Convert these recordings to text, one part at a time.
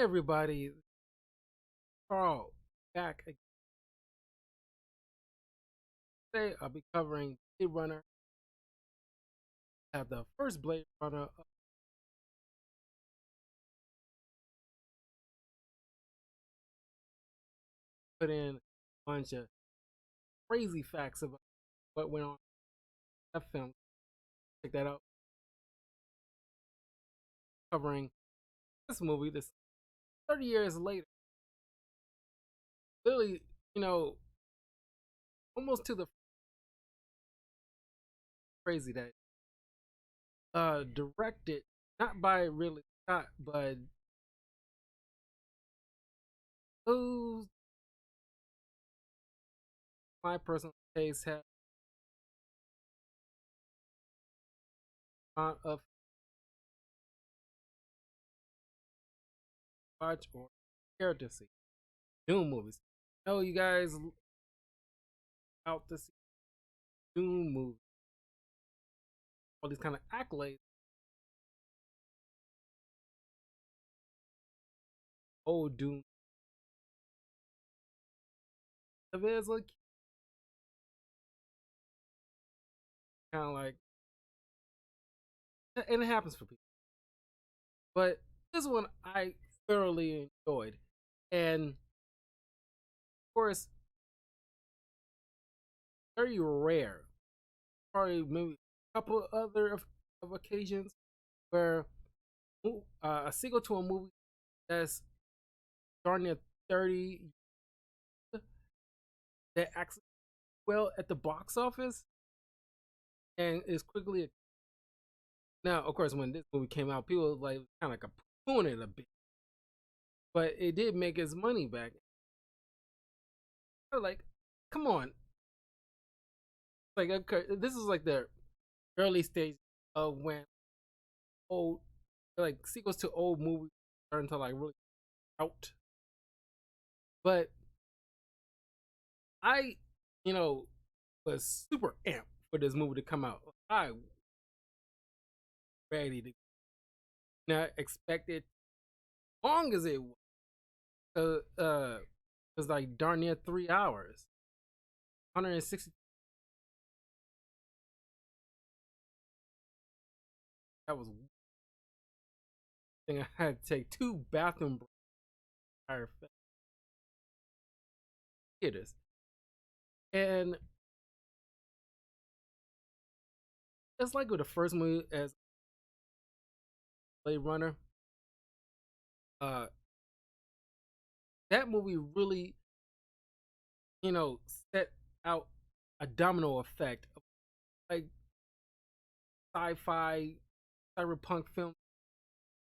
Everybody, Carl, back again. Today. I'll be covering Blade Runner. The first Blade Runner put in a bunch of crazy facts about what went on in that film. Check that out. Covering this movie, this 30 years later. Literally, you know, almost to the crazy that directed not by Ridley Scott, but who my personal taste have amount of watch or care to see Doom movies. I know you guys out to see Doom movies, all these kind of accolades. Old Doom. If it's like kind of like, and it happens for people. But this one I thoroughly enjoyed, and of course, very rare. Probably maybe a couple other of occasions where a sequel to a movie that's darn near 30 that actually well at the box office and is quickly. Now, of course, when this movie came out, people like kind of like a it a bit, but it did make its money back. Like, come on, like okay, this is like the early stage of when old like sequels to old movies starting to like really out. But I, you know, was super amped for this movie to come out. I ready to not expected long as it was. It was like darn near 3 hours, 160. That was. I think I had to take two bathroom breaks. Theaters, and it's like with the first movie as Blade Runner. Uh, that movie really, set out a domino effect of like sci-fi cyberpunk film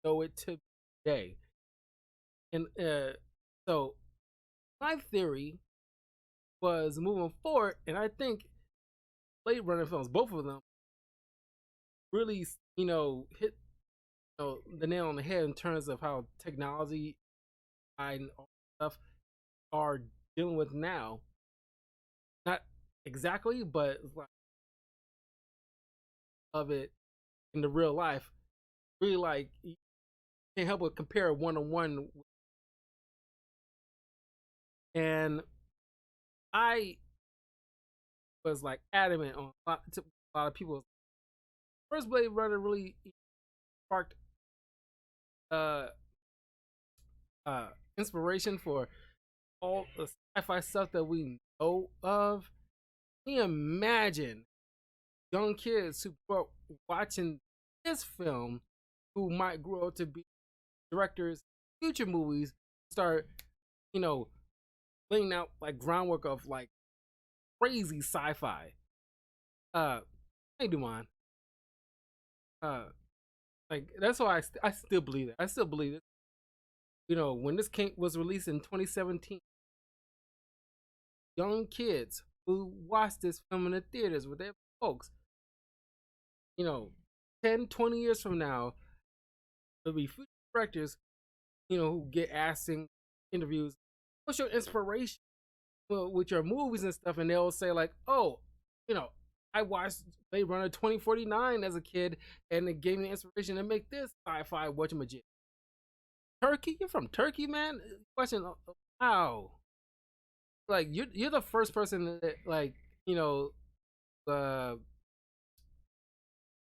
know it to today. And so my theory was moving forward, and I think Blade Runner films, both of them, really, hit the nail on the head in terms of how technology and all stuff are dealing with now. Not exactly, but like of it in the real life. Really, like you can't help but compare one on one. And I was like adamant on a lot of people. First Blade Runner really sparked uh inspiration for all the sci-fi stuff that we know of. Can you imagine young kids who grew up watching this film, who might grow up to be directors, future movies, start, you know, laying out like groundwork of like crazy sci-fi. I do mine. Uh, like that's why I still believe it. I still believe it. When this came was released in 2017, young kids who watched this film in the theaters with their folks, you know, 10, 20 years from now, there'll be future directors, who get asked in interviews, what's your inspiration with your movies and stuff? And they'll say, like, oh, I watched Blade Runner 2049 as a kid, and it gave me inspiration to make this sci fi whatchamajig. Turkey? You're from Turkey, man? Question. Wow. Like you're the first person that like you know uh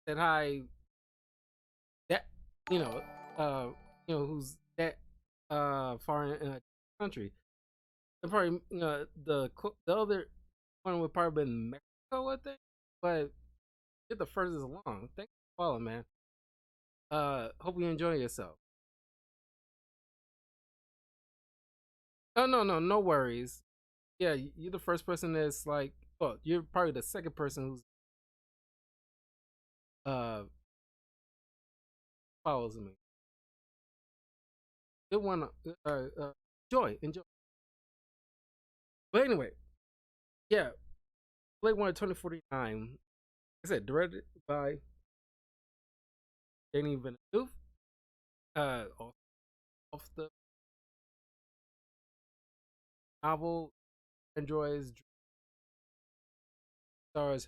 that I that you know uh who's that far in a country. And probably the other one would probably been Mexico, I think. But you're the furthest along. Thanks for following, man. Hope you enjoy yourself. Oh no worries. Yeah, you're the first person that's like, well, you're probably the second person who's uh follows me. Good one. Enjoy. But anyway, yeah, Blade Runner 2049. Like I said, directed by Denis Villeneuve. Off the novel, Androids stars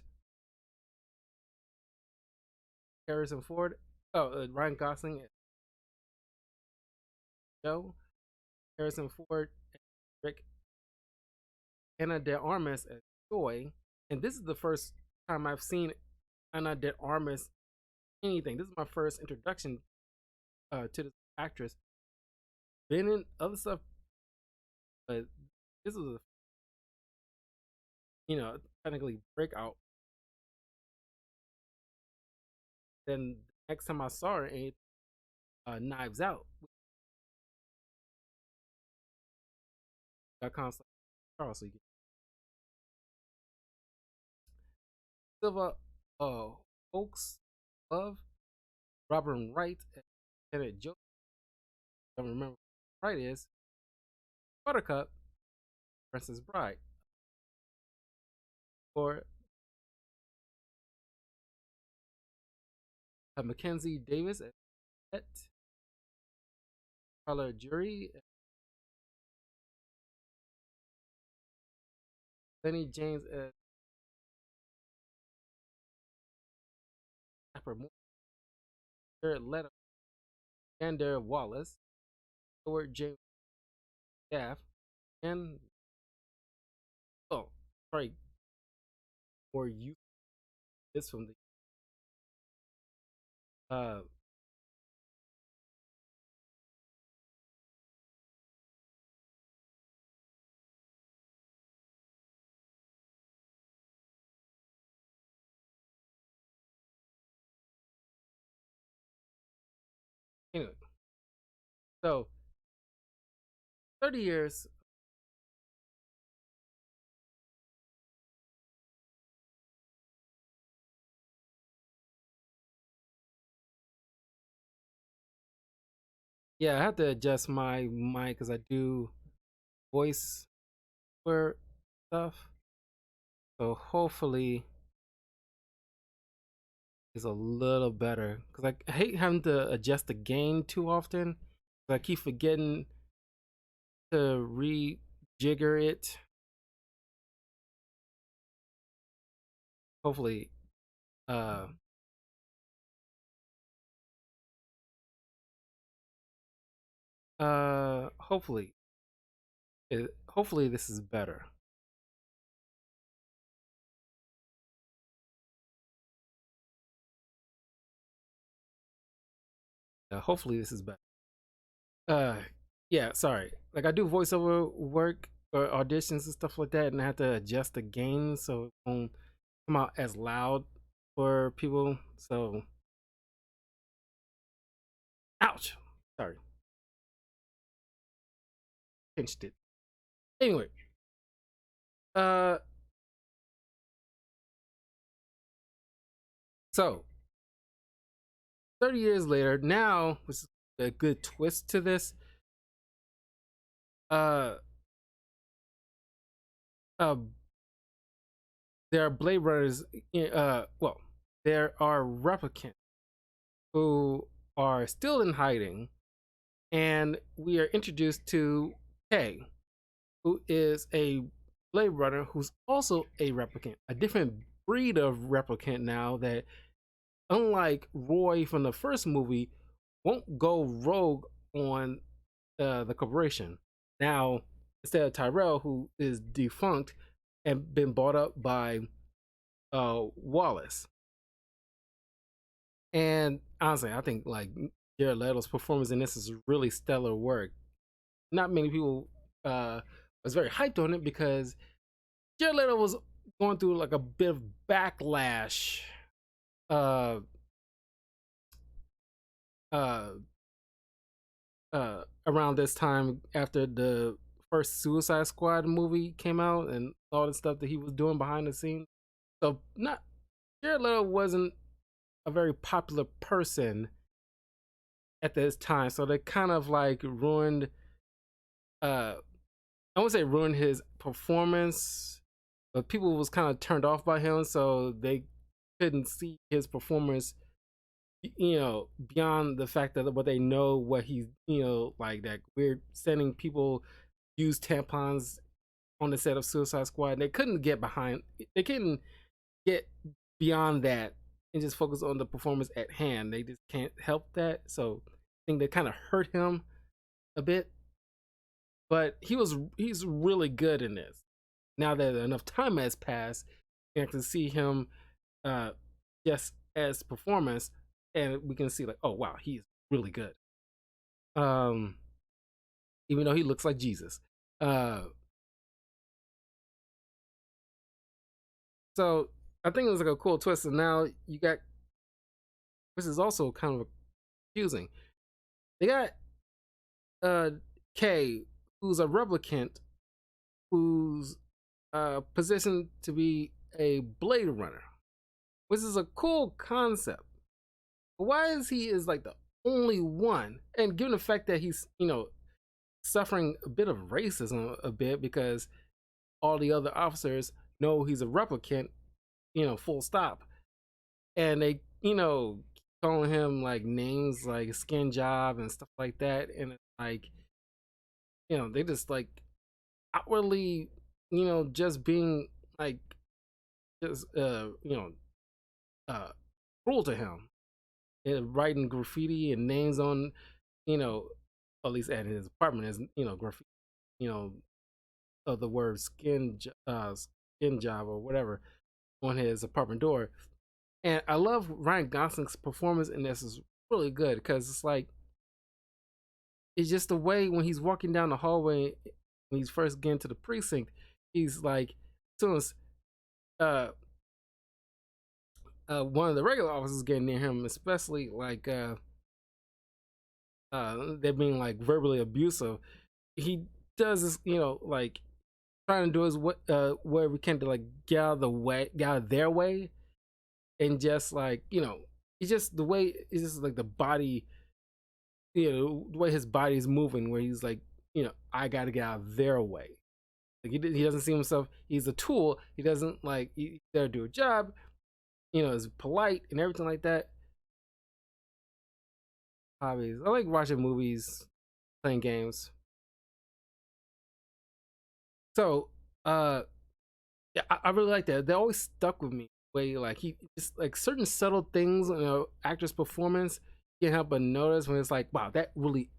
Harrison Ford. Oh, Ryan Gosling and Joe. Harrison Ford, and Rick, Anna de Armas as Joy. And this is the first time I've seen Anna de Armas anything. This is my first introduction to this actress. Been in other stuff, but this was a technically breakout. Then the next time I saw her, Knives Out. Charles, so you get Silva, uh, Oaks, Love, Robin Wright, and Lieutenant Joe. I don't remember what Wright is. Buttercup, Princess Bride, or Mackenzie Davis as Pet, Carla Jury, Lenny James as Pepper Moore, Jared Leto, Gander Wallace, Edward James Gaff, and sorry, or you this from the anyway. So 30 years. Yeah, I have to adjust my mic because I do voice for stuff. So hopefully it's a little better because I hate having to adjust the gain too often. I keep forgetting to rejigger it. Hopefully, uh, hopefully, hopefully this is better. Hopefully this is better. Uh, yeah, sorry. Like I do voiceover work or auditions and stuff like that, and I have to adjust the gain so it won't come out as loud for people. So, ouch. Sorry, pinched it. Anyway, uh, so 30 years later, now, which is a good twist to this, uh, uh, there are Blade Runners. Well, there are replicants who are still in hiding, and we are introduced to Kay, who is a Blade Runner who's also a replicant, a different breed of replicant now that, unlike Roy from the first movie, won't go rogue on the corporation. Now, instead of Tyrell, who is defunct and been bought up by Wallace. And honestly, I think like Jared Leto's performance in this is really stellar work. Not many people was very hyped on it because Jared Leto was going through like a bit of backlash uh uh around this time after the first Suicide Squad movie came out and all the stuff that he was doing behind the scenes. So not Jared Leto wasn't a very popular person at this time, so they kind of like ruined uh I won't say ruined his performance, but people was kind of turned off by him, so they couldn't see his performance, beyond the fact that what they know what he's, like that we're sending people use tampons on the set of Suicide Squad. And they couldn't get behind, they couldn't get beyond that and just focus on the performance at hand. They just can't help that. So I think that kind of hurt him a bit. But he's really good in this. Now that enough time has passed, and I can see him uh just as performance, and we can see like, oh wow, he's really good. Um, Even though he looks like Jesus. Uh, so I think it was like a cool twist. And now you got, this is also kind of confusing. They got uh K, who's a replicant, who's positioned to be a Blade Runner, which is a cool concept. But why is like the only one? And given the fact that he's suffering a bit of racism a bit because all the other officers know he's a replicant, full stop, and they calling him like names like skin job and stuff like that, and it's like they just like outwardly just being like just uh cruel to him and writing graffiti and names on you know at least at his apartment as graffiti, you know of the word skin job or whatever on his apartment door. And I love Ryan Gosling's performance in this is really good because it's like it's just the way when he's walking down the hallway when he's first getting to the precinct, he's like, as soon as uh one of the regular officers getting near him, especially like they're being like verbally abusive, he does this, like trying to do his whatever he can to like get out of their way, and just like it's just the way it's just like the body, the way his body is moving, where he's like, I got to get out of their way. Like he doesn't see himself. He's a tool. He doesn't like he's there to do a job. Is polite and everything like that. Hobbies. I like watching movies, playing games. So, yeah, I really like that. They always stuck with me. Way like he just like certain subtle things, actor's performance, you can't help but notice when it's like, wow, that really,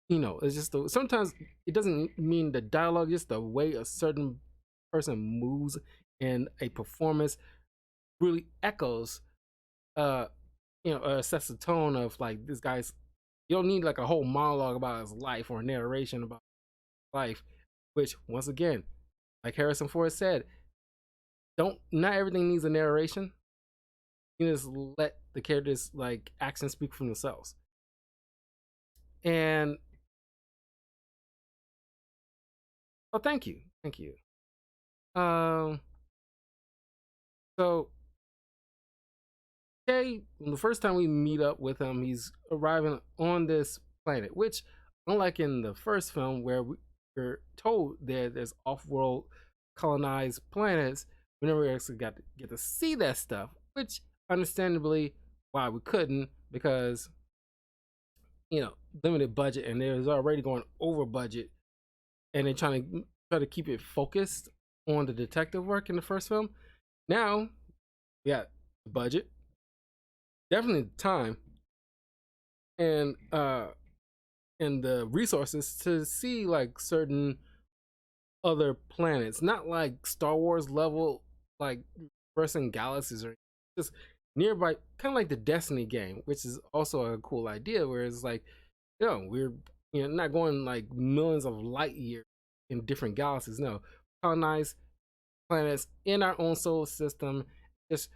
it's just sometimes it doesn't mean the dialogue, just the way a certain person moves in a performance really echoes, sets the tone of like this guy's. You don't need like a whole monologue about his life or a narration about life, which once again, like Harrison Ford said, don't not everything needs a narration. You just let the characters like actions speak for themselves. And oh, thank you. Um, so okay, the first time we meet up with him, he's arriving on this planet, which, unlike in the first film where we're told that there's off-world colonized planets, we never actually got to get to see that stuff, which understandably why we couldn't, because limited budget, and there's already going over budget, and they're try to keep it focused on the detective work in the first film. Now we got the budget, definitely the time, and and the resources to see like certain other planets, not like Star Wars level, like versing galaxies or just nearby, kind of like the Destiny game, which is also a cool idea. Where it's like, we're not going like millions of light years in different galaxies. No, colonize planets in our own solar system, just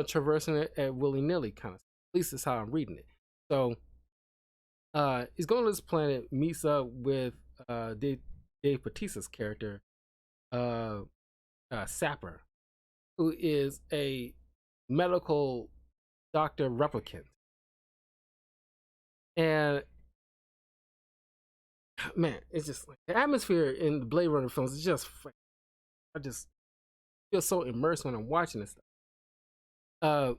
traversing it at willy nilly kind of. At least that's how I'm reading it. So he's going to this planet, meets up with Dave Bautista's character, uh, Sapper, who is a medical doctor replicant. And man, it's just like the atmosphere in the Blade Runner films is just, I just feel so immersed when I'm watching this stuff. Uh,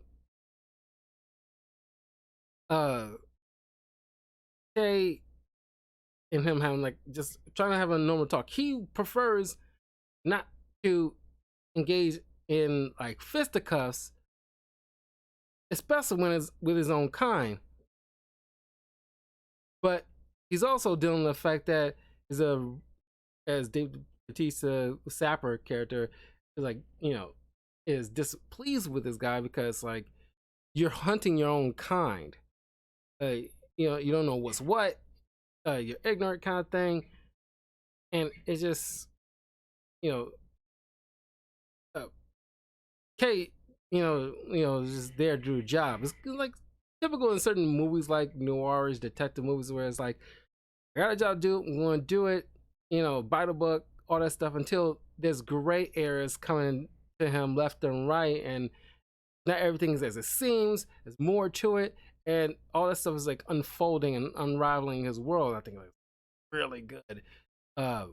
uh, Kay and him having like just trying to have a normal talk. He prefers not to engage in like fisticuffs, especially when it's with his own kind. But he's also dealing with the fact that is a as Dave Bautista Sapper character is like is displeased with this guy because like you're hunting your own kind. You don't know what's what. You're ignorant kind of thing, and it's just you know uh, Kate just there to do a job. It's like typical in certain movies like noirish detective movies where it's like I got a job to do, I'm going to do it, by the book, all that stuff until there's gray areas coming to him left and right, and not everything is as it seems. There's more to it, and all that stuff is like unfolding and unraveling his world. I think like really good, uh,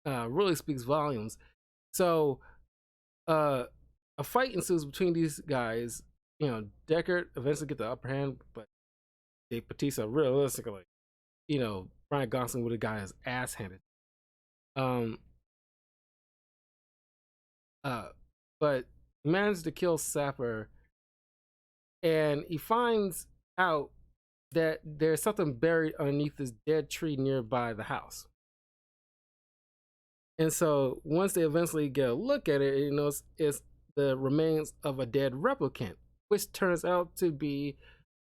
really speaks volumes. So, uh, a fight ensues between these guys. Deckard eventually get the upper hand, but Dave Bautista realistically, Ryan Gosling would have got his ass handed. Um, uh, but he managed to kill Sapper, and he finds out that there's something buried underneath this dead tree nearby the house. And so once they eventually get a look at it, it's the remains of a dead replicant, which turns out to be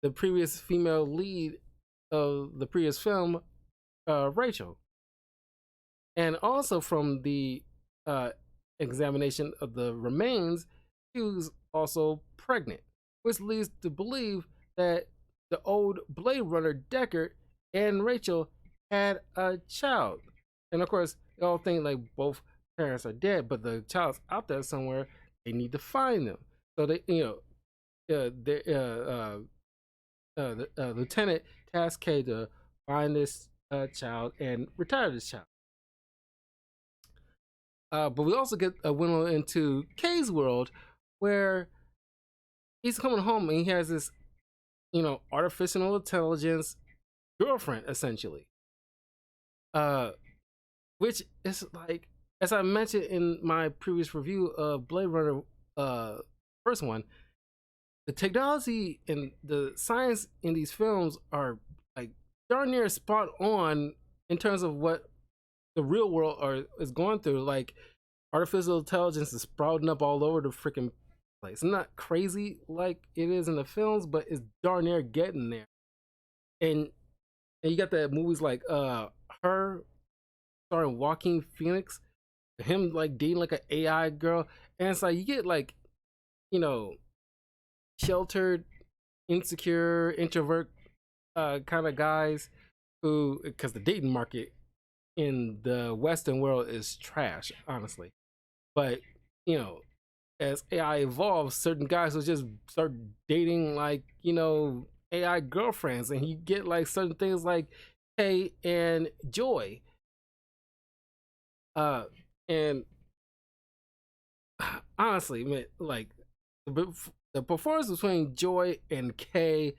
the previous female lead of the previous film, Rachel. And also from the uh, examination of the remains, she was also pregnant, which leads to believe that the old Blade Runner Deckard and Rachel had a child. And of course, they all think like both parents are dead, but the child's out there somewhere. They need to find them. So they, the lieutenant tasked Kay to find this child and retire this child. But we also get a window into Kay's world where he's coming home and he has this, artificial intelligence girlfriend essentially. Which is like, as I mentioned in my previous review of Blade Runner, first one, the technology and the science in these films are like darn near spot on in terms of what the real world is going through. Like artificial intelligence is sprouting up all over the freaking place. Not crazy like it is in the films, but it's darn near getting there. And you got the movies like Her, starring Joaquin Phoenix, him like dating like an AI girl, and it's like you get like, sheltered, insecure, introvert kind of guys who, because the dating market in the Western world is trash, honestly. But as AI evolves, certain guys will just start dating like AI girlfriends, and you get like certain things like Kay and Joy. And honestly, man, like the performance between Joy and Kay,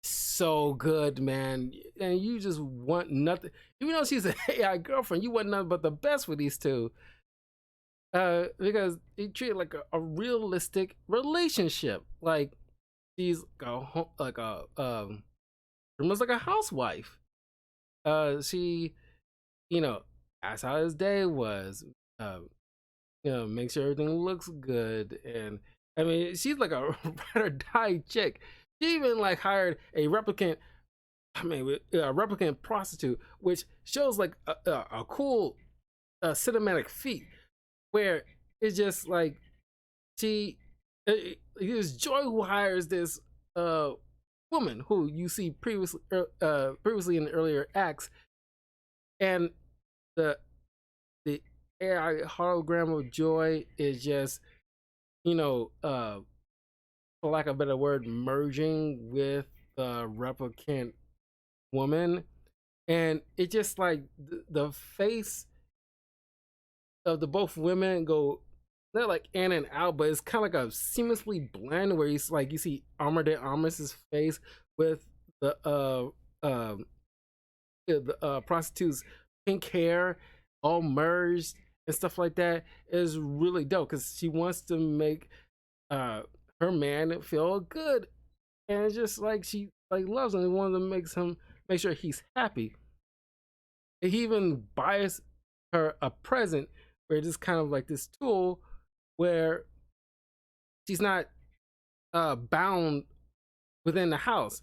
so good, man. And you just want nothing. Even though she's an AI girlfriend, you want nothing but the best for these two. Because they treat it like a realistic relationship. Like she's like a almost like a housewife. She, you know, asks how his day was. Uh, make sure everything looks good. And I mean, she's like a ride or die chick. She even like hired a replicant. I mean, a replicant prostitute, which shows like a cool cinematic feat where it's just like she it is Joy who hires this uh woman who you see previously in the earlier acts, and the the AI hologram of Joy is just, you know, for lack of a better word, merging with the replicant woman. And it just like the face of the both women go, they're like in and out, but it's kind of like a seamlessly blend where he's like, you see Armored Amis's face with the prostitute's pink hair all merged and stuff like that. Is really dope because she wants to make uh her man feel good, and it's just like she like loves him and wants to make sure he's happy. And he even buys her a present where it's just kind of like this tool where she's not bound within the house.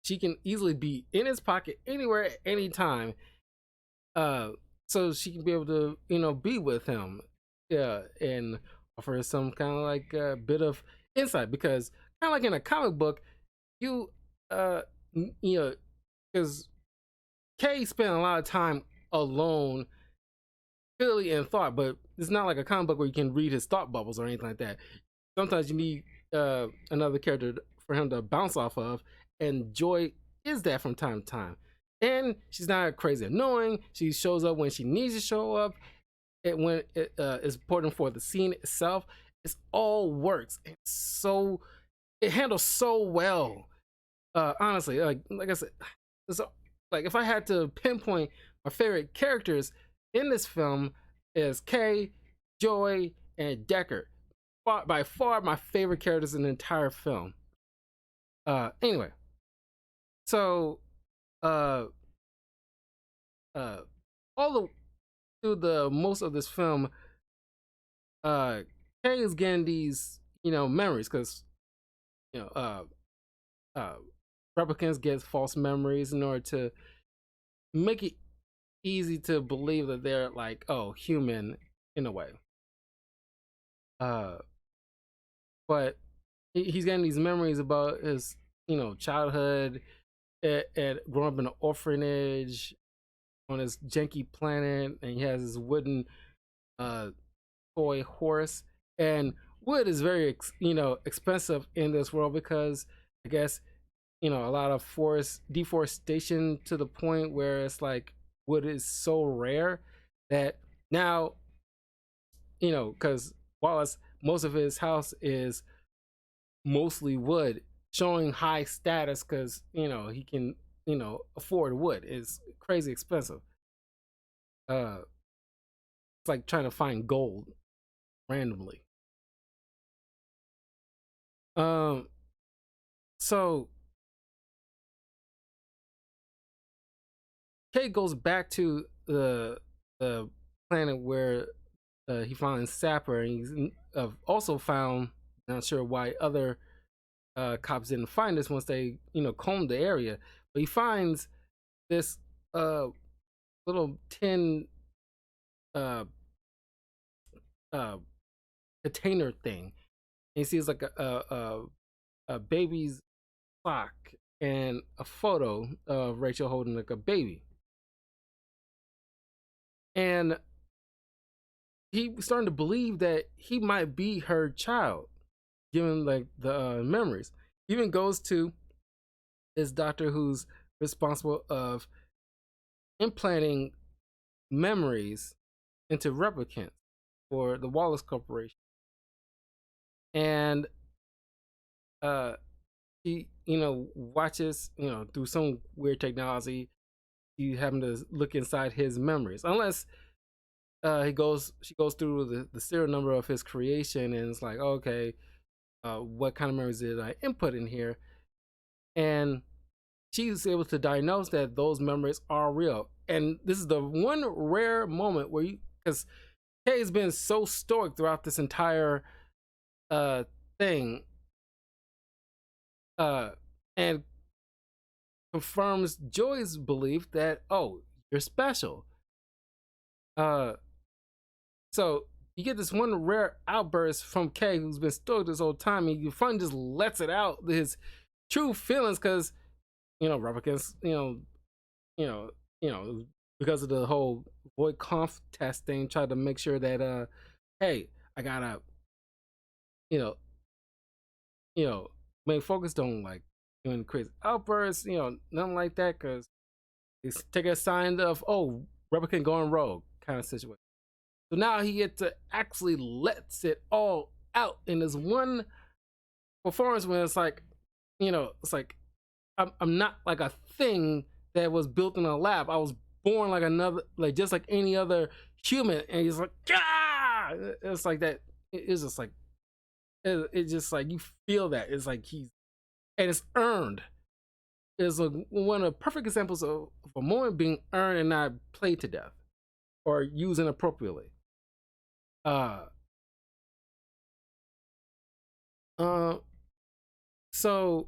She can easily be in his pocket anywhere at any time, uh, so she can be able to, be with him, yeah, and offer some kind of like a bit of insight because kind of like in a comic book, you uh, you know, because Kay spent a lot of time alone, clearly in thought, but it's not like a comic book where you can read his thought bubbles or anything like that. Sometimes you need another character for him to bounce off of, and Joy is that from time to time. And she's not crazy annoying. She shows up when she needs to show up. When it is important for the scene itself, it all works. It handles so well. Honestly, like I said, so like if I had to pinpoint my favorite characters in this film is Kay, Joy, and Deckard. By far my favorite characters in the entire film. Anyway, so uh uh all the through the most of this film, uh Kay is getting these, memories because, you know, uh replicants get false memories in order to make it easy to believe that they're like, oh, human in a way. Uh but he's getting these memories about his, childhood at growing up in an orphanage on this janky planet, and he has this wooden uh toy horse. And wood is very expensive in this world because I guess, a lot of forest deforestation to the point where it's like wood is so rare that now, because Wallace, most of his house is mostly wood, showing high status because, he can, afford wood. It's crazy expensive. It's like trying to find gold randomly. Um, so Kate goes back to the planet where he finds Sapper, and he's also found. Not sure why other cops didn't find this once they, combed the area, but he finds this uh little tin uh uh container thing. And he sees like a baby's sock and a photo of Rachel holding like a baby. And he was starting to believe that he might be her child, given like the memories. He even goes to this doctor who's responsible of implanting memories into replicants for the Wallace Corporation. And he, watches, through some weird technology, you having to look inside his memories. Unless she goes through the serial number of his creation, and it's like, okay, what kind of memories did I input in here? And she's able to diagnose that those memories are real. And this is the one rare moment where you, because Kay's been so stoic throughout this entire uh thing, uh and confirms Joy's belief that, oh, you're special. Uh so you get this one rare outburst from Kay, who's been stoic this whole time, and you finally just lets it out his true feelings, because replicants, you know, because of the whole void conf test thing, tried to make sure that hey, I gotta, you know, main focus don't like doing crazy outbursts, nothing like that, because it's take a sign of, oh, replicant going rogue kind of situation. So now he gets to actually lets it all out in this one performance when it's like, it's like I'm not like a thing that was built in a lab. I was born like another, like just like any other human, and he's like, ah! It's like that. It's just like it's just like you feel that it's like he's, and it's earned. It's like one of the perfect examples of a moment being earned and not played to death or used inappropriately. Uh, uh, so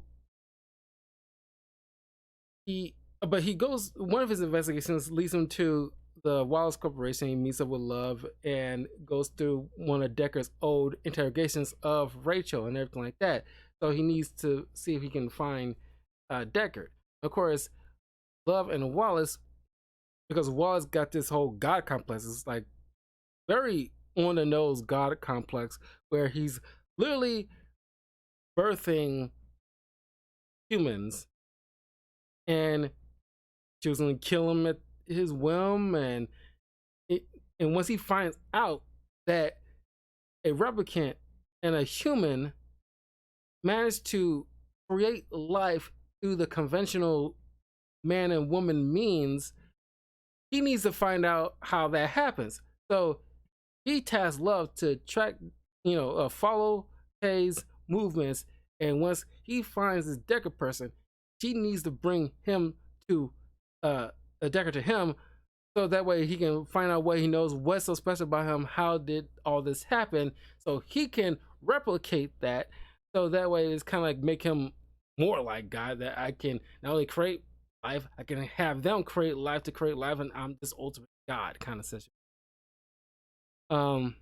he, but he goes. One of his investigations leads him to the Wallace Corporation. He meets up with Love and goes through one of Decker's old interrogations of Rachel and everything like that. So he needs to see if he can find Decker. Of course, Love and Wallace, because Wallace got this whole God complex. It's like very on the nose God complex where he's literally birthing humans and choosing to kill him at his whim, and once he finds out that a replicant and a human managed to create life through the conventional man and woman means, he needs to find out how that happens. So he tasks Love to track, follow Kay's movements, and once he finds this Decker person, she needs to bring him to a Decker to him, so that way he can find out what he knows, what's so special about him, how did all this happen, so he can replicate that. So that way it's kind of like make him more like God, that I can not only create life, I can have them create life to create life, and I'm this ultimate God kind of situation. Um,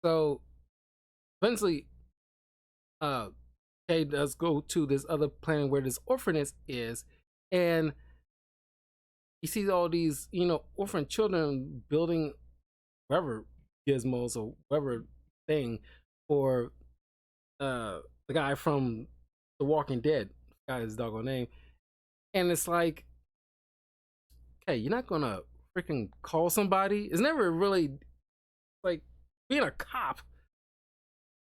so eventually, uh, Kay does go to this other planet where this orphanage is, and you see all these, orphan children building whatever gizmos or whatever thing for the guy from The Walking Dead. Got his doggone name, and it's like, hey, you're not gonna freaking call somebody. It's never really like being a cop.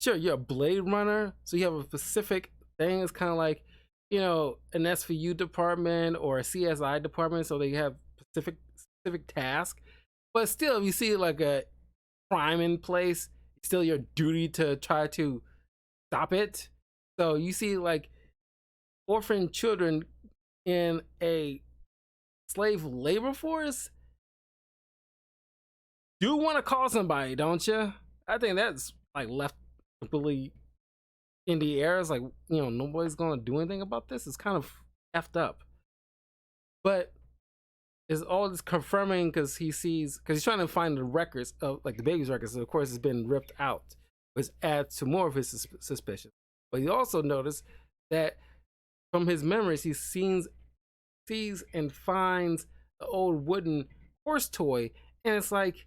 Sure, you're a Blade Runner, so you have a specific thing. It's kind of like, an SVU department or a CSI department, so they have specific task. But still, if you see like a crime in place, it's still your duty to try to stop it. So you see like orphan children in a slave labor force. You want to call somebody, don't you? I think that's like left completely in the air. It's like, nobody's gonna do anything about this. It's kind of effed up. But is all this confirming, because he's trying to find the records of like the baby's records. So of course, it's been ripped out, which adds to more of his suspicion. But he also noticed that from his memories, he sees and finds the old wooden horse toy, and it's like,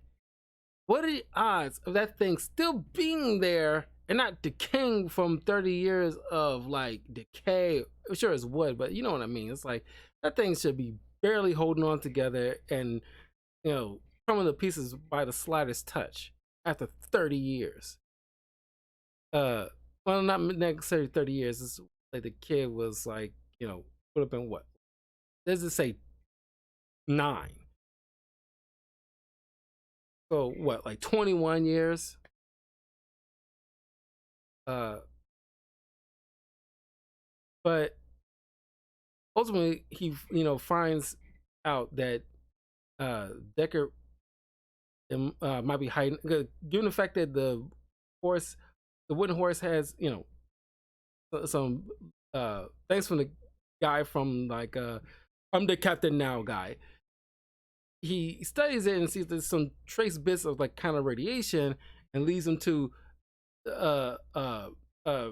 what are the odds of that thing still being there and not decaying from 30 years of like decay? I'm sure it's wood, but you know what I mean. It's like that thing should be barely holding on together, and coming to pieces by the slightest touch after 30 years. Well, not necessarily 30 years. It's like the kid was like, would have been what? Let's just say 9. So what, like 21 years? Uh, but ultimately he finds out that Decker might be hiding, given the fact that horse, the wooden horse, has some thanks from the guy from like I'm the captain now guy. He studies it and sees there's some trace bits of like kind of radiation, and leads him to uh uh uh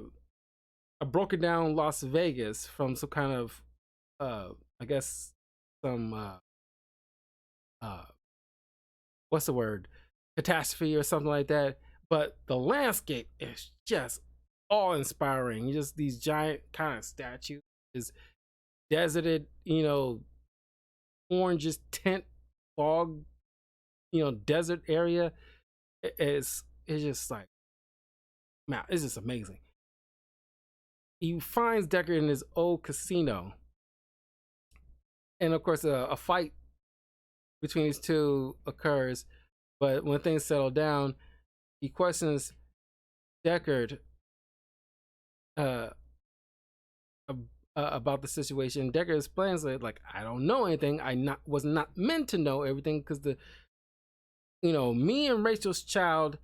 a broken down Las Vegas from some kind of I guess some uh what's the word, catastrophe or something like that. But the landscape is just awe inspiring. Just these giant kind of statues, is deserted, orange tint, fog, desert area. It's just like, man, it's just amazing. He finds Decker in his old casino, and of course, a fight between these two occurs. But when things settle down, he questions Deckard uh, about the situation. Deckard explains that, like, I don't know anything. Was not meant to know everything, because me and Rachel's child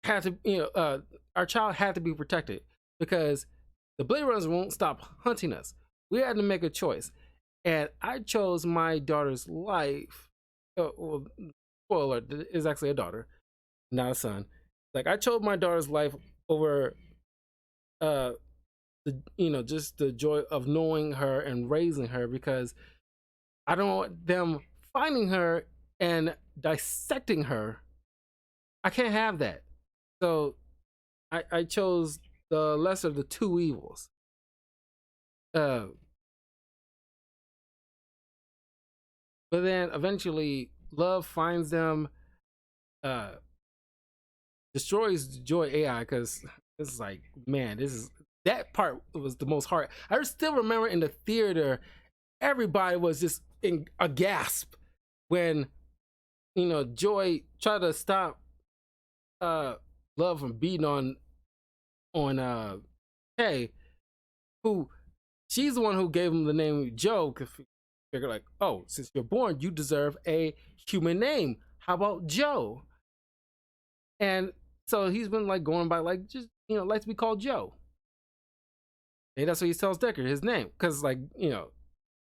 had to, our child had to be protected, because the Blade Runners won't stop hunting us. We had to make a choice, and I chose my daughter's life. Well, spoiler, is actually a daughter, not a son. Like, I chose my daughter's life over just the joy of knowing her and raising her, because I don't want them finding her and dissecting her. I can't have that. So I chose the lesser of the two evils. But then eventually love finds them, destroys Joy AI, because it's like, man, that part was the most hard. I still remember in the theater, everybody was just in a gasp when Joy tried to stop Love from beating on Kay, who, she's the one who gave him the name Joe, because figure like, oh, since you're born, you deserve a human name. How about Joe? And so he's been like going by like, just like to be called Joe. And that's what he tells Decker, his name, because like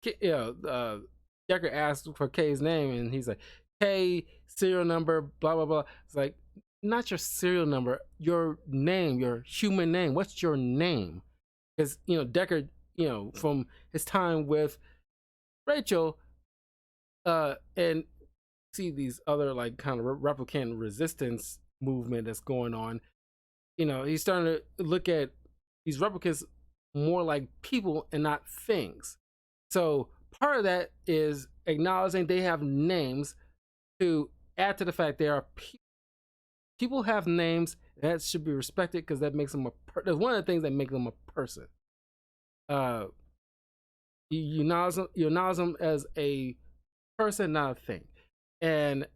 Decker asked for Kay's name, and he's like, K, serial number, blah blah blah. It's like, not your serial number, your name, your human name. What's your name? Because Decker, from his time with Rachel, and see these other like kind of replicant resistance movement that's going on. He's starting to look at these replicants more like people and not things. So part of that is acknowledging they have names, to add to the fact they are people have names that should be respected, because that makes them that's one of the things that make them a person. You acknowledge them as a person, not a thing. And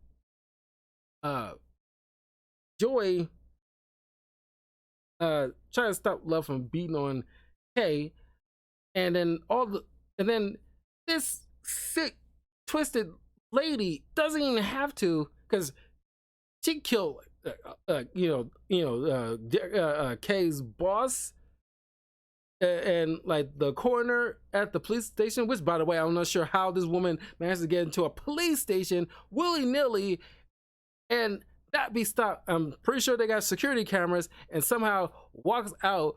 Joy trying to stop Love from beating on Kay, and then this sick, twisted lady doesn't even have to, because she killed Kay's boss, and like the coroner at the police station, which, by the way, I'm not sure how this woman managed to get into a police station willy-nilly and not be stopped. I'm pretty sure they got security cameras, and somehow walks out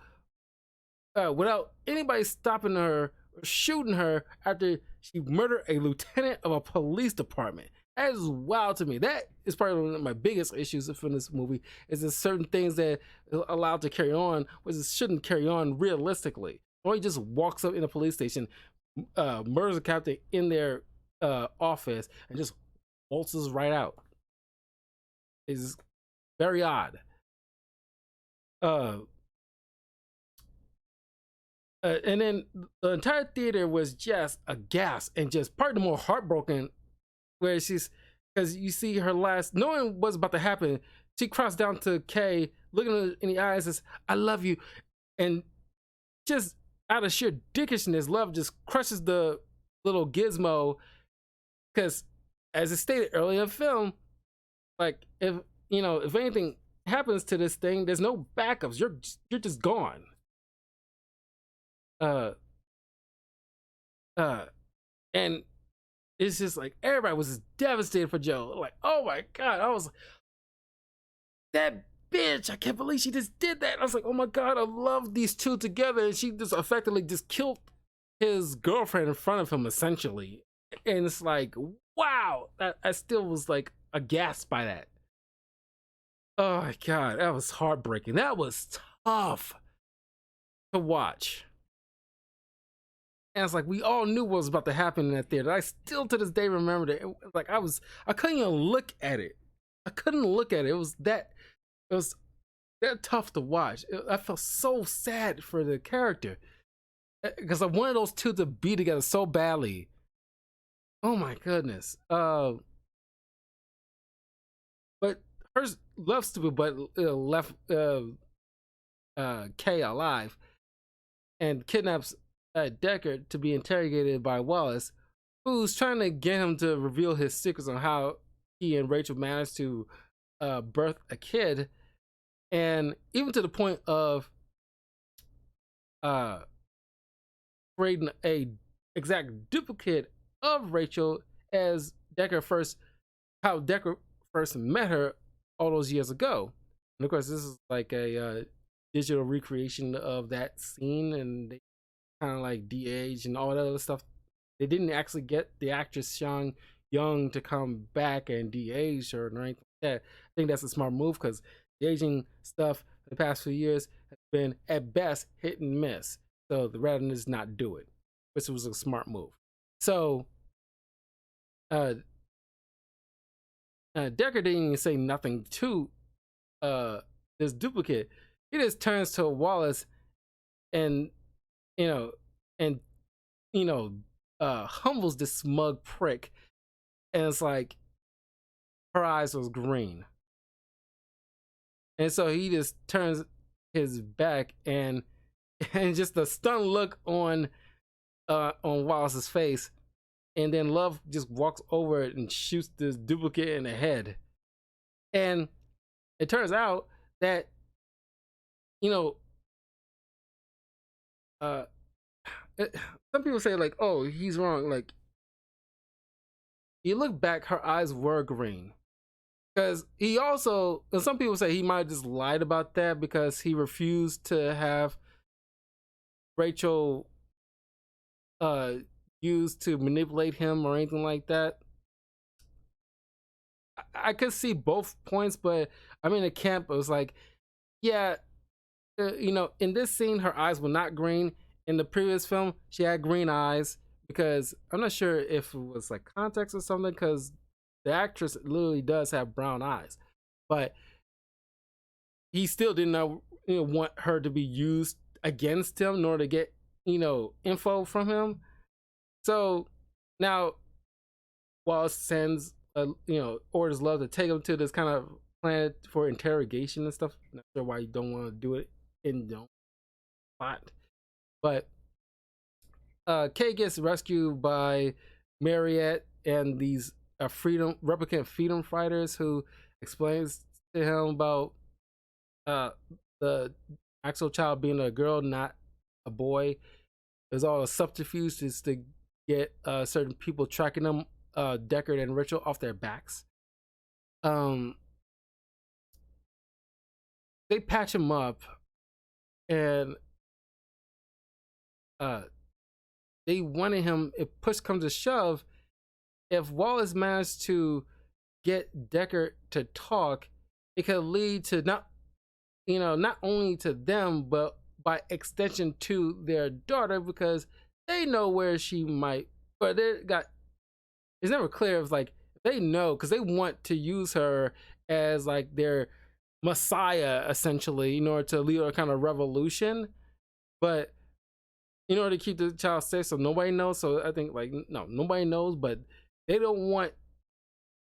without anybody stopping her or shooting her after she murdered a lieutenant of a police department. That is wild to me. That is probably one of my biggest issues from this movie, is there's certain things that are allowed to carry on, which shouldn't carry on realistically. Or he just walks up in a police station, murders a captain in their office, and just waltzes right out. It's very odd. And then the entire theater was just aghast and just part of the more heartbroken, where she's, because you see her last, knowing what's about to happen, she crossed down to Kay, looking her in the eyes, says, I love you. And just out of sheer dickishness, Love just crushes the little gizmo because, as it stated earlier in the film, like if anything happens to this thing, there's no backups. You're just gone. Uh, uh, and it's just like everybody was just devastated for Joe. Like, oh my god, I was that bitch. I can't believe she just did that. I was like, oh my god, I love these two together, and she just effectively just killed his girlfriend in front of him, essentially. And it's like, wow, I still was like aghast by that. Oh my god, that was heartbreaking. That was tough to watch. And it's like we all knew what was about to happen in that theater. I still to this day remember it. Like I couldn't even look at it. I couldn't look at it. It was that tough to watch. I felt so sad for the character because I wanted those two to be together so badly. Oh my goodness. But her Love stupid but left Kay alive and kidnaps Deckard to be interrogated by Wallace, who's trying to get him to reveal his secrets on how he and Rachel managed to birth a kid, and even to the point of creating a exact duplicate of Rachel as Deckard first met her all those years ago. And of course, this is like a digital recreation of that scene, and they kind of like de-aged and all that other stuff. They didn't actually get the actress Sean Young to come back and de-age her or anything like that. I think that's a smart move because the aging stuff the past few years has been at best hit and miss. So the rather than just not do it, which was a smart move. So Deckard didn't even say nothing to this duplicate. He just turns to Wallace and humbles this smug prick, and it's like her eyes was green, and so he just turns his back, and just the stunned look on Wallace's face, and then Love just walks over it and shoots this duplicate in the head. And it turns out that some people say like, oh, he's wrong. Like, you look back, her eyes were green. Because he also, and some people say he might have just lied about that because he refused to have Rachel used to manipulate him or anything like that. I could see both points, but I mean, the camp was like, yeah, in this scene, her eyes were not green. In the previous film, she had green eyes because I'm not sure if it was like context or something, because the actress literally does have brown eyes, but he still didn't want her to be used against him in order to get info from him. So now Wallace sends orders Love to take him to this kind of planet for interrogation and stuff. Not sure why you don't want to do it in the spot, but Kay gets rescued by Mariette and these replicant freedom fighters, who explains to him about the actual child being a girl, not a boy. There's all a subterfuge just to get certain people tracking them, Deckard and Rachel, off their backs. They patch him up, and they wanted him, if push comes to shove, if Wallace managed to get Deckard to talk, it could lead to not only to them, but by extension to their daughter, because they know where she might, but it's never clear if like they know, because they want to use her as like their messiah essentially in order to lead a kind of revolution, but in order to keep the child safe so nobody knows. So I think like, no, nobody knows, but they don't want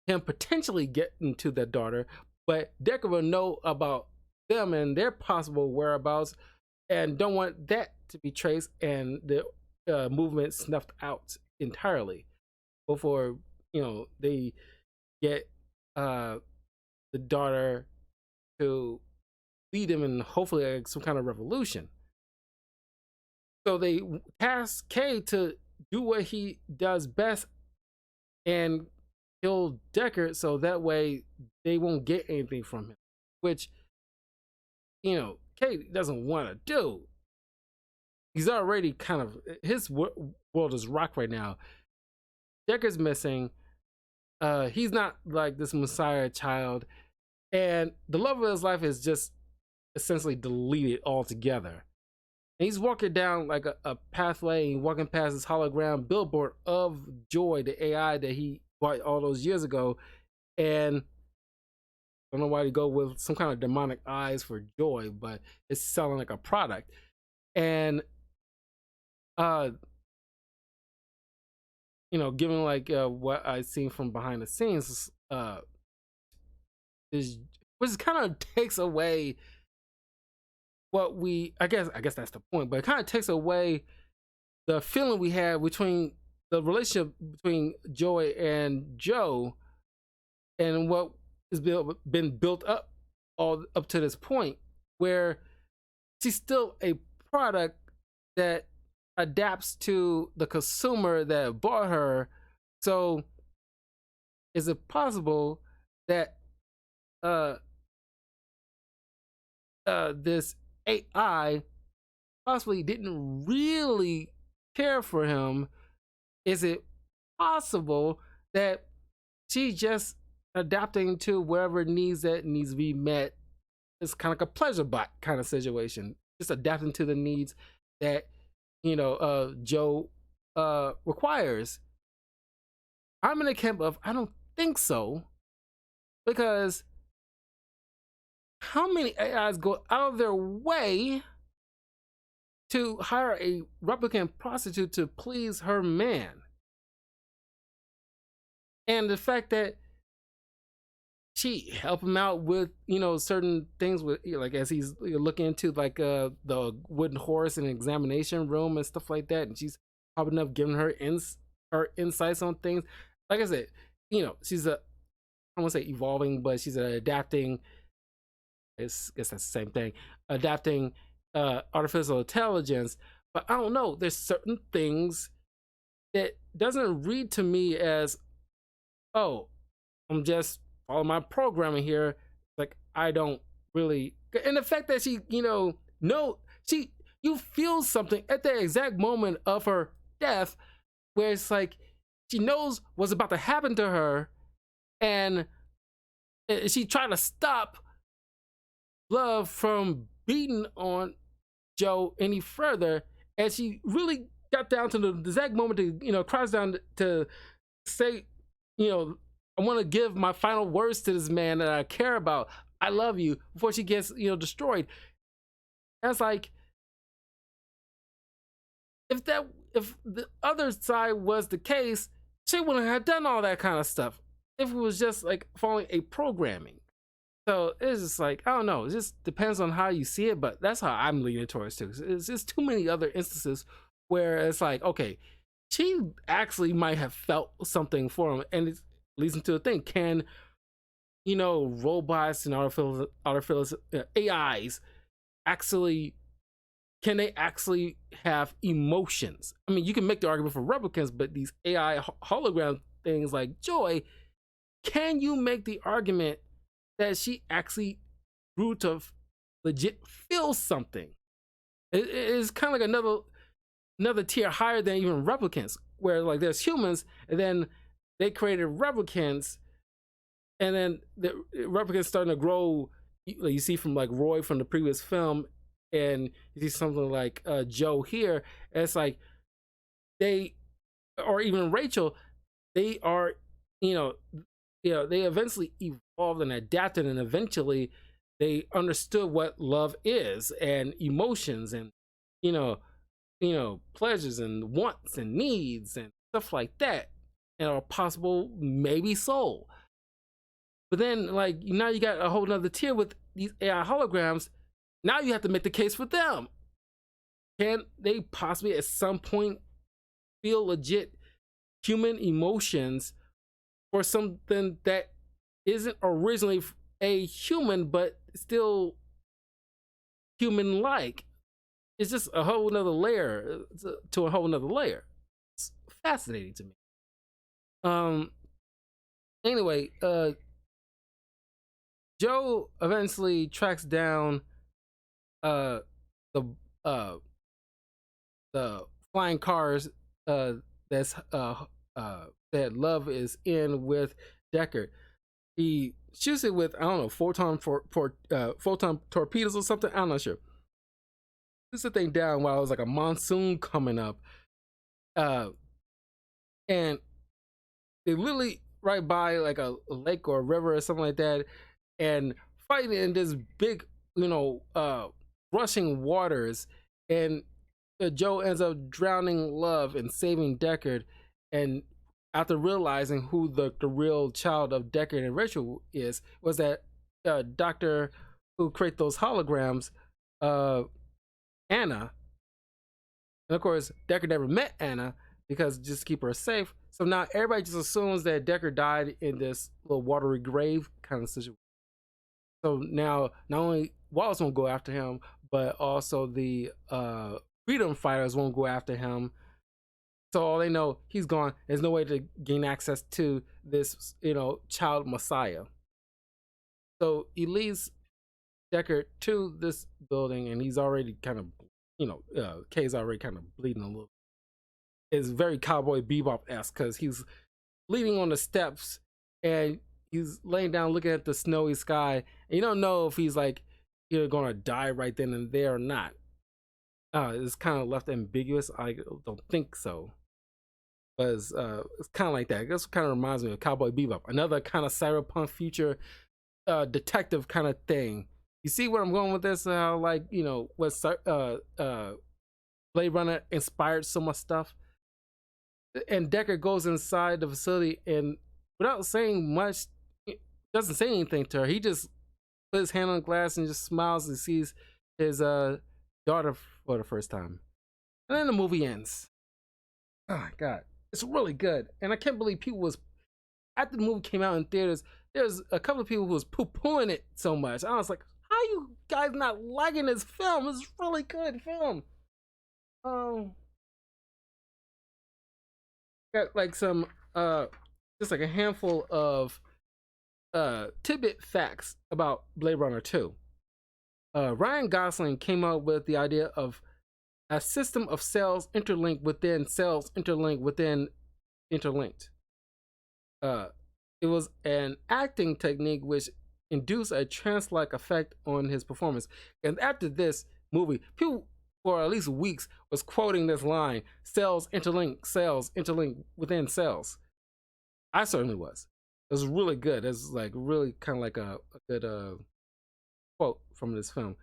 him potentially getting to their daughter, but Deckard will know about them and their possible whereabouts, and don't want that to be traced and the movement snuffed out entirely before they get uh, the daughter to lead him in hopefully like some kind of revolution. So they task K to do what he does best and kill Deckard, so that way they won't get anything from him, which K doesn't want to do. He's already kind of his world is rocked right now. Deckard's missing. He's not like this Messiah child, and the love of his life is just essentially deleted altogether. And he's walking down like a pathway and walking past this hologram billboard of Joy, the AI that he bought all those years ago. And I don't know why to go with some kind of demonic eyes for Joy, but it's selling like a product. And given like what I've seen from behind the scenes, is which kind of takes away what we I guess that's the point, but it kind of takes away the feeling we had between the relationship between Joy and Joe and what has been built up all up to this point, where she's still a product that adapts to the consumer that bought her. So is it possible that this AI possibly didn't really care for him? Is it possible that she's just adapting to wherever needs that needs to be met? It's kind of like a pleasure bot kind of situation, just adapting to the needs that Joe requires. I'm in the camp of I don't think so, because how many AIs go out of their way to hire a replicant prostitute to please her man? And the fact that she helped him out with certain things with like as he's looking into like the wooden horse and examination room and stuff like that, and she's popping up giving her insights on things. Like I said, she's I won't say evolving, but she's adapting. I guess that's the same thing. Adapting artificial intelligence. But I don't know. There's certain things that doesn't read to me as, oh, I'm just following my programming here. Like I don't really. And the fact that she, you feel something at the exact moment of her death, where it's like she knows what's about to happen to her, and she tried to stop Love from beating on Joe any further, and she really got down to the exact moment to cries down to say, I want to give my final words to this man that I care about. I love you, before she gets destroyed. That's like, if the other side was the case, she wouldn't have done all that kind of stuff if it was just like following a programming. So it's just like, I don't know. It just depends on how you see it, but that's how I'm leaning towards too. It's just too many other instances where it's like, okay, she actually might have felt something for him, and it leads into the thing: can robots and artificial AIs actually can they actually have emotions? I mean, you can make the argument for replicants, but these AI hologram things like Joy, can you make the argument that she actually grew to legit feel something? It is kind of like another tier higher than even replicants, where like there's humans, and then they created replicants, and then the replicants starting to grow. You see from like Roy from the previous film, and you see something like Joe here, and it's like they, or even Rachel, they are, they eventually evolved and adapted, and eventually they understood what love is, and emotions, and pleasures and wants and needs and stuff like that, and a possible maybe soul. But then like now you got a whole nother tier with these AI holograms. Now you have to make the case for them. can they possibly at some point feel legit human emotions for something that isn't originally a human but still human like? It's just a whole nother layer to a whole nother layer. It's fascinating to me. Um anyway, Joe eventually tracks down uh the uh the flying cars that's that Love is in with Deckard. He shoots it with, I don't know, photon torpedoes or something. I'm not sure. Shoots the thing down while it was like a monsoon coming up, uh, and they literally right by like a lake or a river or something like that, and fighting in this big, rushing waters, and Joe ends up drowning Love and saving Deckard, and after realizing who the real child of Deckard and Rachel is, was that doctor who created those holograms, uh, Anna. And of course, Deckard never met Anna because just to keep her safe. So now everybody just assumes that Deckard died in this little watery grave kind of situation. So now not only Wallace won't go after him, but also the freedom fighters won't go after him. So all they know, he's gone. There's no way to gain access to this, child messiah. So he leads Deckard to this building, and he's already kind of, Kay's already kind of bleeding a little. It's very Cowboy Bebop esque because he's leaning on the steps and he's laying down looking at the snowy sky, and you don't know if he's like either gonna die right then and there or not. It's kind of left ambiguous. I don't think so, but it's kind of like that. That's what kind of reminds me of Cowboy Bebop, another kind of cyberpunk future detective kind of thing. You see where I'm going with this? How like what Blade Runner inspired so much stuff. And Deckard goes inside the facility and without saying much, doesn't say anything to her. He just puts his hand on the glass and just smiles and sees his daughter for the first time. And then the movie ends. Oh my god, it's really good, and I can't believe people was after the movie came out in theaters. There's a couple of people who was poo-pooing it so much. I was like, how you guys not liking this film? It's a really good film. Got like some just like a handful of tidbit facts about Blade Runner 2. Ryan Gosling came up with the idea of a system of cells interlinked within cells interlinked within interlinked. It was an acting technique which induced a trance-like effect on his performance. And after this movie, people for at least weeks was quoting this line: cells interlink within cells. I certainly was. It was really good. It's like really kind of like a good quote from this film.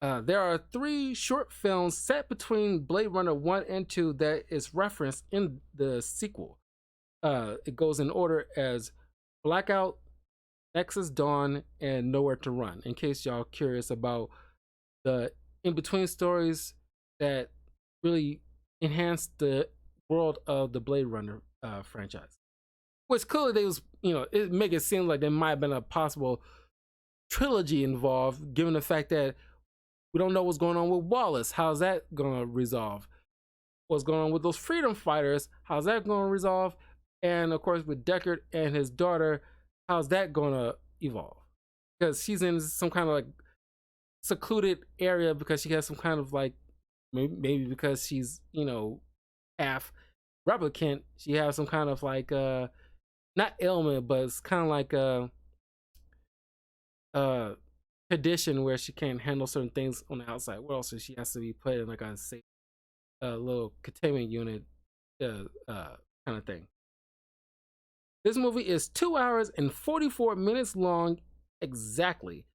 There are 3 short films set between Blade Runner 1 and 2 that is referenced in the sequel. It goes in order as Blackout, Nexus Dawn, and Nowhere to Run, in case y'all curious about the in-between stories that really enhance the world of the Blade Runner franchise. Which clearly they was, it make it seem like there might have been a possible trilogy involved, given the fact that we don't know what's going on with Wallace. How's that gonna resolve? What's going on with those freedom fighters? How's that gonna resolve? And of course with Deckard and his daughter, how's that gonna evolve? Because she's in some kind of like secluded area because she has some kind of like maybe because she's half replicant, she has some kind of like not ailment, but it's kind of like a condition where she can't handle certain things on the outside world, so she has to be put in like a safe little containment unit kind of thing. This movie is 2 hours and 44 minutes long exactly.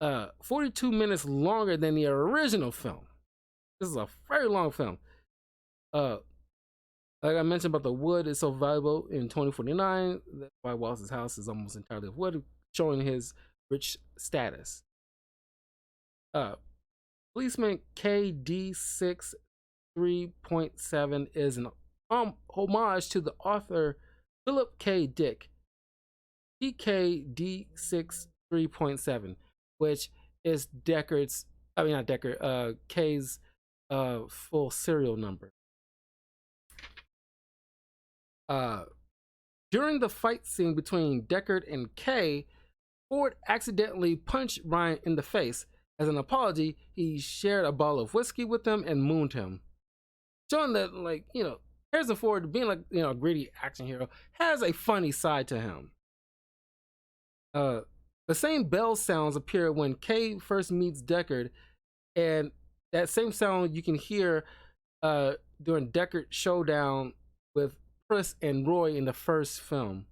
42 minutes longer than the original film. This is a very long film. Like I mentioned about the wood is so valuable in 2049. That's why Wallace's house is almost entirely of wood, showing his rich status. Policeman KD6 3.7 is an homage to the author Philip K. Dick, PKD6 3.7, which is Deckard's, I mean, not Deckard, K's full serial number. During the fight scene between Deckard and K, Ford accidentally punched Ryan in the face. As an apology, he shared a bottle of whiskey with him and mooned him, showing that, like, Harrison Ford, being like, a gritty action hero, has a funny side to him. The same bell sounds appear when Kay first meets Deckard, and that same sound you can hear during Deckard's showdown with Chris and Roy in the first film.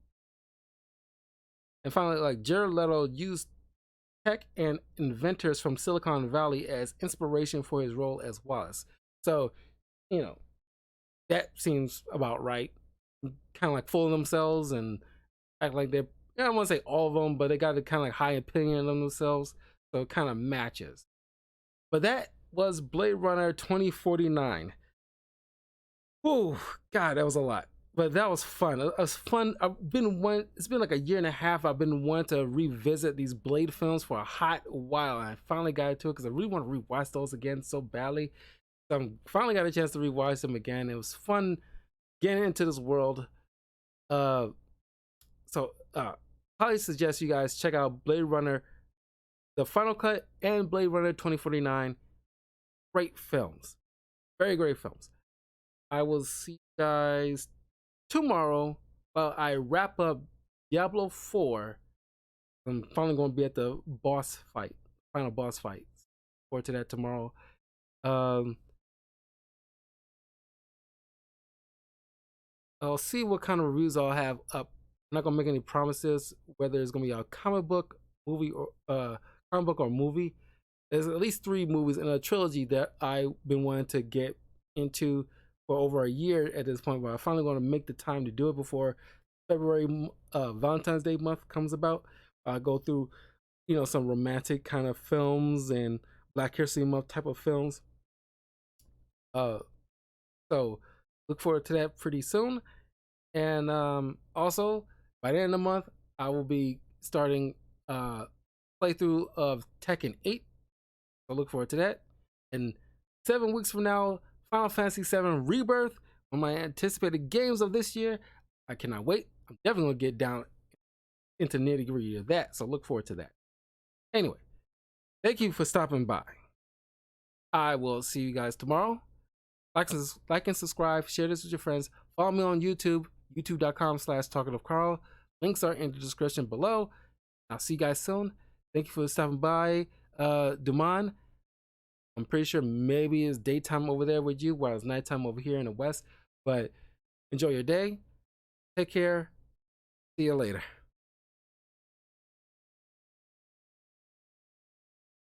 And finally, like, Jared Leto used tech and inventors from Silicon Valley as inspiration for his role as Wallace. So, that seems about right. Kind of like fooling themselves and act like they're, I don't want to say all of them, but they got a kind of like high opinion of themselves. So it kind of matches. But that was Blade Runner 2049. Oh, God, that was a lot. But that was fun. It was fun. It's been like a year and a half. I've been wanting to revisit these Blade films for a hot while. And I finally got to it because I really want to rewatch those again so badly. So I finally got a chance to rewatch them again. It was fun getting into this world. So highly suggest you guys check out Blade Runner, the Final Cut, and Blade Runner 2049. Great films. Very great films. I will see you guys tomorrow while I wrap up Diablo 4. I'm finally going to be at the final boss fight. Forward to that tomorrow. I'll see what kind of reviews I'll have up. I'm not gonna make any promises whether it's gonna be a comic book, movie, or movie. There's at least 3 movies in a trilogy that I've been wanting to get into for over a year at this point, but I'm finally gonna make the time to do it before February, Valentine's Day month comes about. I go through, some romantic kind of films and Black History Month type of films. So look forward to that pretty soon. And also, by the end of the month, I will be starting playthrough of Tekken 8. So look forward to that. And 7 weeks from now, Final Fantasy VII Rebirth, one of my anticipated games of this year. I cannot wait. I'm definitely going to get down into nitty-gritty of that. So look forward to that. Anyway, thank you for stopping by. I will see you guys tomorrow. Like and subscribe. Share this with your friends. Follow me on YouTube, youtube.com/talkativecarl. Links are in the description below. I'll see you guys soon. Thank you for stopping by. Duman, I'm pretty sure maybe it's daytime over there with you while it's nighttime over here in the West. But enjoy your day. Take care. See you later.